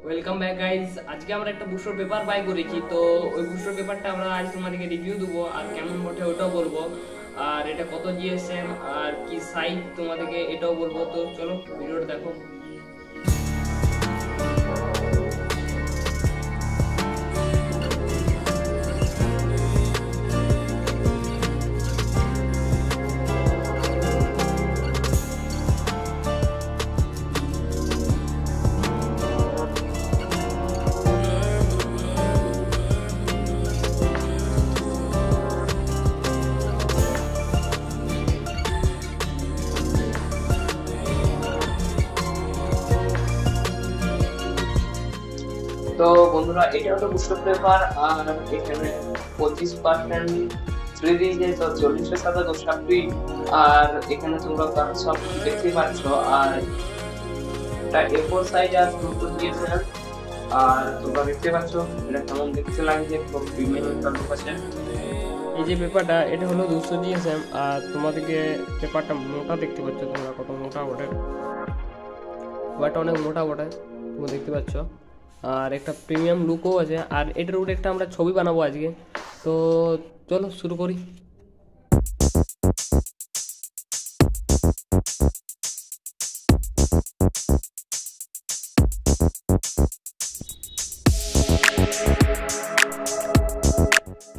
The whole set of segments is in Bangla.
Welcome back guys. আজকে আমরা একটা বুস্টার পেপার বাই করেছি, তো ওই বুস্টার পেপারটা আমরা আজ তোমাদেরকে রিভিউ দেবো আর কেমন বটে ওটাও বলবো, আর এটা কত জিএসএম আর কি সাইজ তোমাদেরকে এটাও বলবো। তো চলো ভিডিওটা দেখো। তো বন্ধুরা, এটা হলো বুস্টার পেপার আর এখানে 25% ফ্রি দিয়েছে, তো 40-এর সাথে 10টা ফ্রি। আর এখানে তোমরা সব দেখতেই পাচ্ছ। আর এটা A4 সাইজ আর দুটো দিয়েছে। আর তোমরা দেখতে পাচ্ছ এটা কেমন দেখতে লাগছে, খুব প্রিমিয়াম একটা লুক আছে। এই যে পেপারটা, এটা হলো 200 জিএসএম আর তোমাদেরকে পেপারটা মোটা দেখতে পাচ্ছ তোমরা, কত মোটা বটে, পেপারটা অনেক মোটা বটে তোমরা দেখতে পাচ্ছ। আর একটা প্রিমিয়াম লুকও আছে। আর এটার উপরে একটা আমরা ছবি বানাবো আজকে, তো চলো শুরু করি।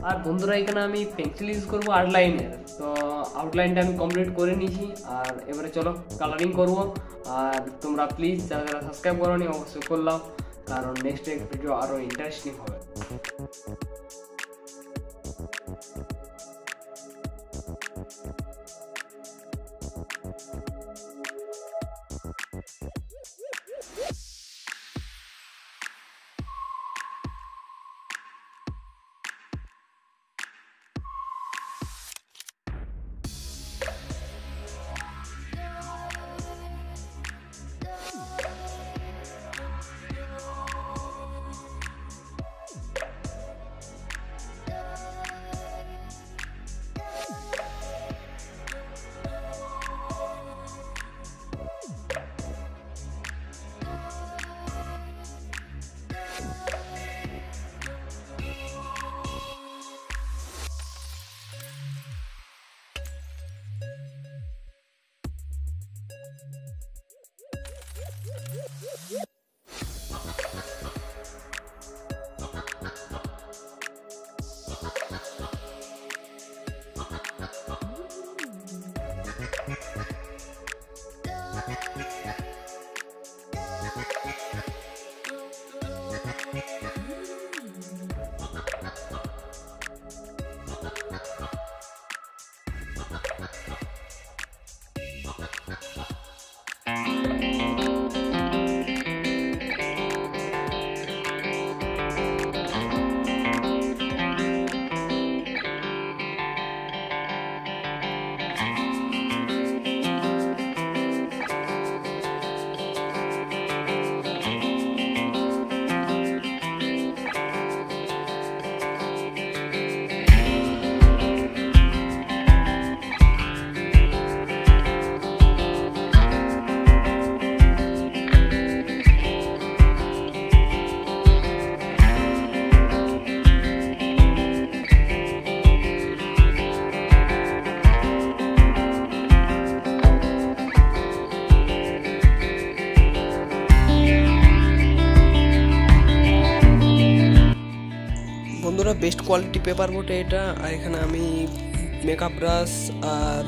আর বন্ধুরা, এখানে আমি পেন্সিল ইউজ করবো আউটলাইনের, তো আউটলাইনটা আমি কমপ্লিট করে নিয়েছি। আর এবারে চলো কালারিং করব। আর তোমরা প্লিজ যারা যারা সাবস্ক্রাইব করোনি অবশ্যই করলাম, কারণ নেক্সট ভিডিও আরও ইন্টারেস্টিং হবে। বন্ধুরা, বেস্ট কোয়ালিটি পেপার বটে এটা। আর এখানে আমি মেকআপ ব্রাশ আর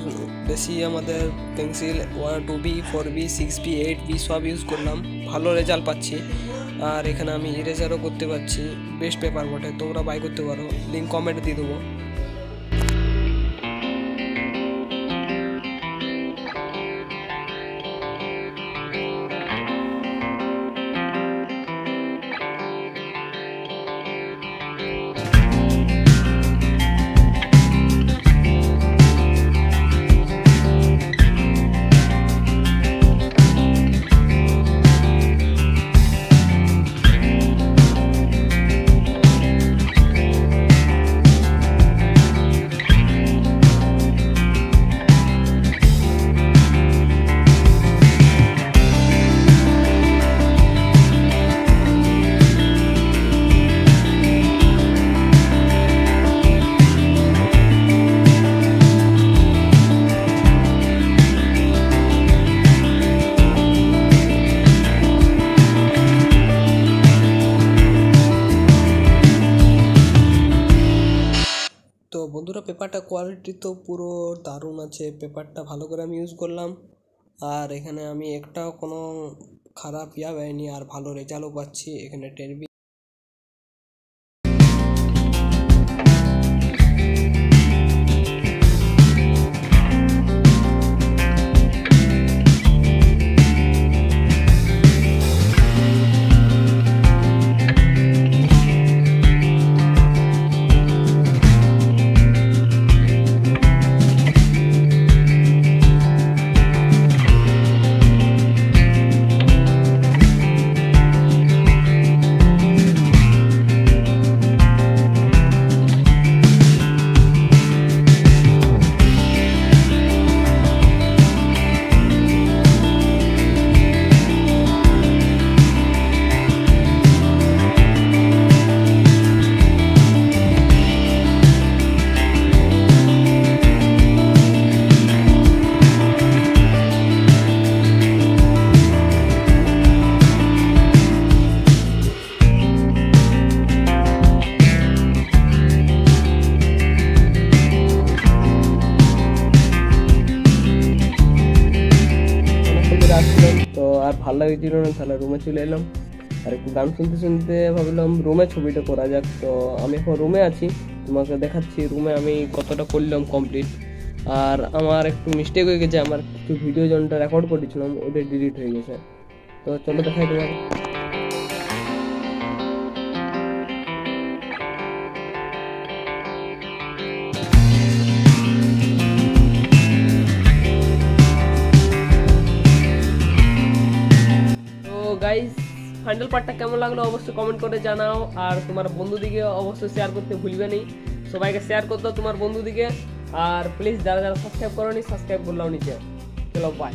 বেশি আমাদের pencil 2B 4B 6B 8B সব ইউজ করলাম, ভালো রেজাল্ট পাচ্ছি। আর এখানে আমি ইরেজারও করতে পারছি। বেস্ট পেপার বটে, তোমরা বাই করতে পারো, লিঙ্ক কমেন্টে দিয়ে দেবো। পেপারটা কোয়ালিটি তো পুরো দারুণ আছে, পেপারটা ভালো করে আমি ইউজ করলাম, আর এখানে আমি একটাও কোনো খারাপ পাইনি, আর ভালো রেজাল্টও পাচ্ছি এখানে 10 আসলাম, তো আর ভালো লাগছিল না, তাহলে রুমে চলে এলাম। আর একটু গান শুনতে শুনতে ভাবলাম রুমে ছবিটা করা যাক। তো আমি এখন রুমে আছি, তোমাকে দেখাচ্ছি রুমে আমি কতটা করলাম কমপ্লিট। আর আমার একটু মিস্টেক হয়ে গেছে, আমার কিছু ভিডিও যনটা রেকর্ড করেছিলাম ওটা ডিলিট হয়ে গেছে। তো চলো দেখাই তোমাকে। গাইস, ফাইনাল পার্টটা কেমন লাগলো অবশ্যই কমেন্ট করে জানাও, আর তোমার বন্ধুদিকে অবশ্যই শেয়ার করতে ভুলবে না। সবাইকে শেয়ার করতে তোমার বন্ধুদিকে, আর প্লিজ যারা যারা সাবস্ক্রাইব করোনি সাবস্ক্রাইব করলাম নিচে। চলো বাই।